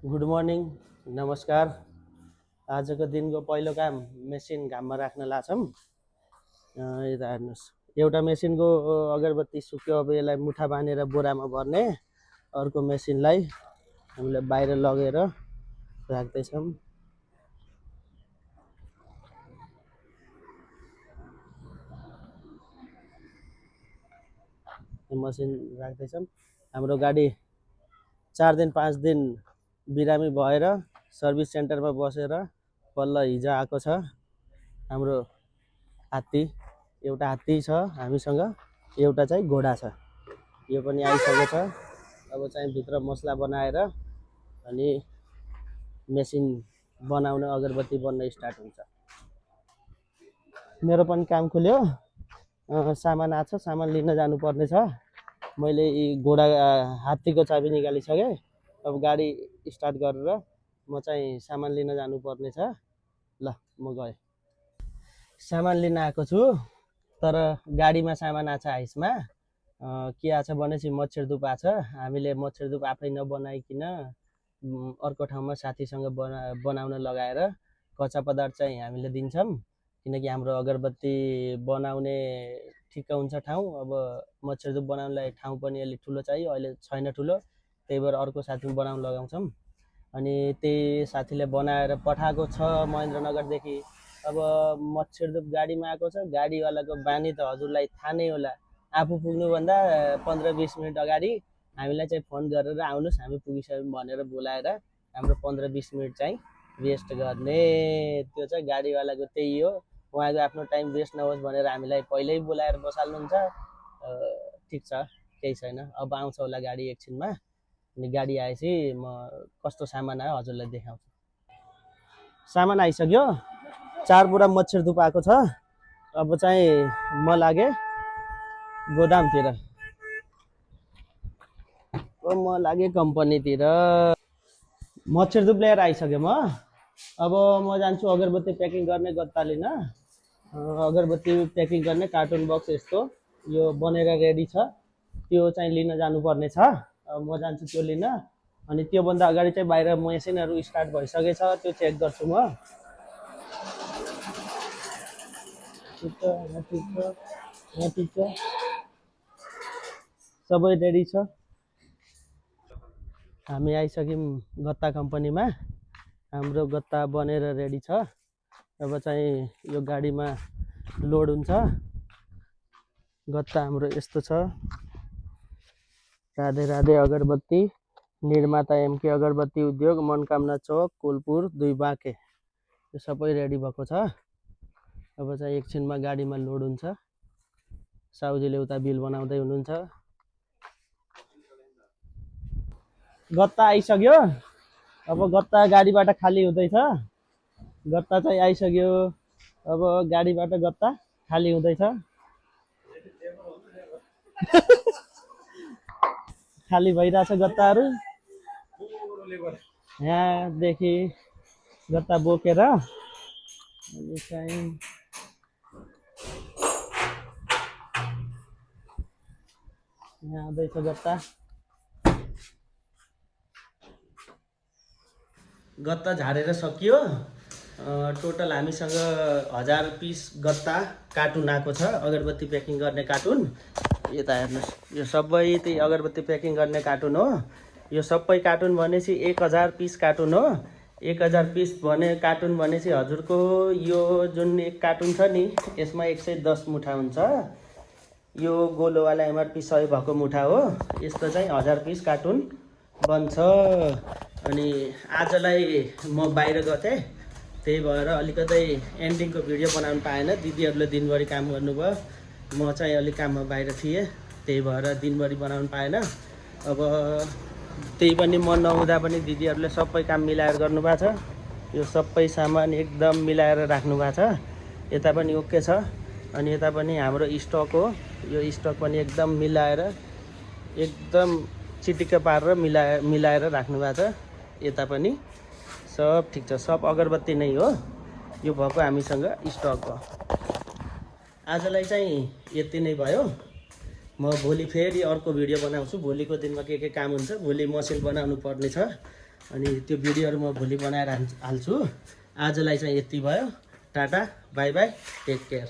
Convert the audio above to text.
Good morning नमस्कार। आजको दिनको पहिलो काम मेसिन घाममा राख्न लाछौँ। यता हेर्नुहोस्, एउटा मेसिनको अगरबत्ती सुक्यो। अब यसलाई मुठा बाँधेर बोरामा भर्ने। अर्को मेसिनलाई हामीले बाहिर लगेर राख्दैछौँ। मसिन राख्दैछौँ। हाम्रो गाडी 4 दिन 5 दिन बिरामी भएर सर्भिस सेन्टरमा बसेर बल्ल हिजो आएको छ। हाम्रो हात्ती, एउटा हात्ती छ हामीसँग, एउटा चाहिँ घोडा छ। यो पनि आइसकेको छ। अब चाहिँ भित्र मसला बनाएर अनि मेसिन बनाउन अगरबत्ती बन्न स्टार्ट हुन्छ। मेरो पनि काम खुल्यो। सामान आछ, सामान लिन जानुपर्ने छ। मैले घोडा हात्तीको चाबी निकालिसकेँ। अब गाडी स्टार्ट गरेर म चाहिँ सामान लिन जानुपर्ने छ। ल म गएँ, सामान लिन आएको छु। तर गाडीमा सामान आछ हाइसमा। के आछ भनेपछि मच्छर धुप आछ। हामीले मच्छर धुप आफै नबनाइकन अर्को ठाउँमा साथीसँग बनाउन लगाएर कच्चा पदार्थ चाहिँ हामीले दिन्छौँ। किनकि हाम्रो अगरबत्ती बनाउने ठिक्क हुन्छ ठाउँ। अब मच्छर धुप बनाउनलाई ठाउँ पनि अलि ठुलो चाहियो, अहिले छैन ठुलो। त्यही भएर अर्को साथीमा बनाउन लगाउँछौँ। अनि त्यही साथीले बनाएर पठाएको छ महेन्द्रनगरदेखि। अब मच्छर धुप गाडीमा आएको छ। गाडीवालाको बानी त हजुरलाई थाहा नै होला। आफू पुग्नुभन्दा 15-20 मिनट अगाडि हामीलाई चाहिँ फोन गरेर आउनुहोस्, हामी पुगिसक्यौँ भनेर बोलाएर हाम्रो 15-20 मिनट चाहिँ वेस्ट गर्ने। त्यो चाहिँ गाडीवालाको त्यही हो। उहाँको आफ्नो टाइम वेस्ट नहोस् भनेर हामीलाई पहिल्यै बोलाएर बसाल्नुहुन्छ। ठिक छ, केही छैन। अब आउँछ होला गाडी एकछिनमा। अनि गाडी आएपछि म कस्तो सामान आयो हजुरलाई देखाउँछु। सामान आइसक्यो। 4 बोरा मच्छर धुप आएको छ। अब चाहिँ म लागेँ गोदामतिर। म लागेँ कम्पनीतिर। मच्छर धुप लिएर आइसकेँ म। अब म जान्छु अगरबत्ती प्याकिङ गर्ने गत्ता लिन। अगरबत्ती प्याकिङ गर्ने कार्टुन बक्स यस्तो यो बनेर रेडी छ। त्यो चाहिँ लिन जानुपर्ने छ। म जान्छु त्यो लिन। अनि त्योभन्दा अगाडि चाहिँ बाहिर मेसिनहरू स्टार्ट भइसकेछ, त्यो चेक गर्छु म। ठिक छ, सबै रेडी छ। हामी आइसक्यौँ गत्ता कम्पनीमा। हाम्रो गत्ता बनेर रेडी छ। अब चाहिँ यो गाडीमा लोड हुन्छ। गत्ता हाम्रो यस्तो छ। राधे राधे अगरबत्ती, निर्माता एमके अगरबत्ती उद्योग, मनकामना चौक, कुलपुर 2 बाँके। यो सबै रेडी भएको छ। अब चाहिँ एकछिनमा गाडीमा लोड हुन्छ। साउजीले उता बिल बनाउँदै हुनुहुन्छ। गत्ता आइसक्यो। अब गत्ता गाडीबाट खाली हुँदैछ। गत्ता चाहिँ आइसक्यो। अब गाडीबाट गत्ता खाली हुँदैछ। खाली भइरहेछ गत्ताहरू। यहाँदेखि गत्ता बोकेर अनि चाहिँ यहाँ आउँदैछ गत्ता। गत्ता झारेर सकियो। टोटल हामीसँग 1000 पिस गत्ता कार्टुन आएको छ, अगरबत्ती प्याकिङ गर्ने कार्टुन। यता हेर्नुहोस्, यो सबै त्यही अगरबत्ती प्याकिङ गर्ने कार्टुन हो। यो सबै कार्टुन भनेपछि 1000 पिस कार्टुन हो। 1000 पिस भने कार्टुन भनेपछि हजुरको यो जुन एक कार्टुन छ नि, यसमा 110 मुठा हुन्छ। यो गोलोवाला एमआरपी 100 भएको मुठा हो। यस्तो चाहिँ 1000 पिस कार्टुन बन्छ। अनि आजलाई म बाहिर गएको थिएँ, त्यही भएर अलिकति एन्डिङको भिडियो बनाउनु पाएन। दिदीहरूले दिनभरि काम गर्नुभयो, म चाहिँ अलिक काममा बाहिर थिएँ, त्यही भएर दिनभरि बनाउनु पाएन। अब त्यही पनि म नहुँदा पनि दिदीहरूले सबै काम मिलाएर गर्नुभएको छ। यो सबै सामान एकदम मिलाएर राख्नु भएको छ। यता पनि ओके छ। अनि यता पनि हाम्रो स्टक हो। यो स्टक पनि एकदम मिलाएर एकदम चिटिक्क पारेर मिलाएर राख्नु भएको छ। यता पनि सब ठिक छ। सब अगरबत्ती नै हो यो भएको हामीसँग स्टक हो। आजलाई चाहिँ यति नै भयो। म भोलि फेरि अर्को भिडियो बनाउँछु। भोलिको दिनमा के काम हुन्छ, भोलि मसिन बनाउनु पर्ने छ। अनि त्यो भिडियोहरू म भोलि बनाएर हाल्छु। आजलाई चाहिँ यति भयो। Tata bye bye take care.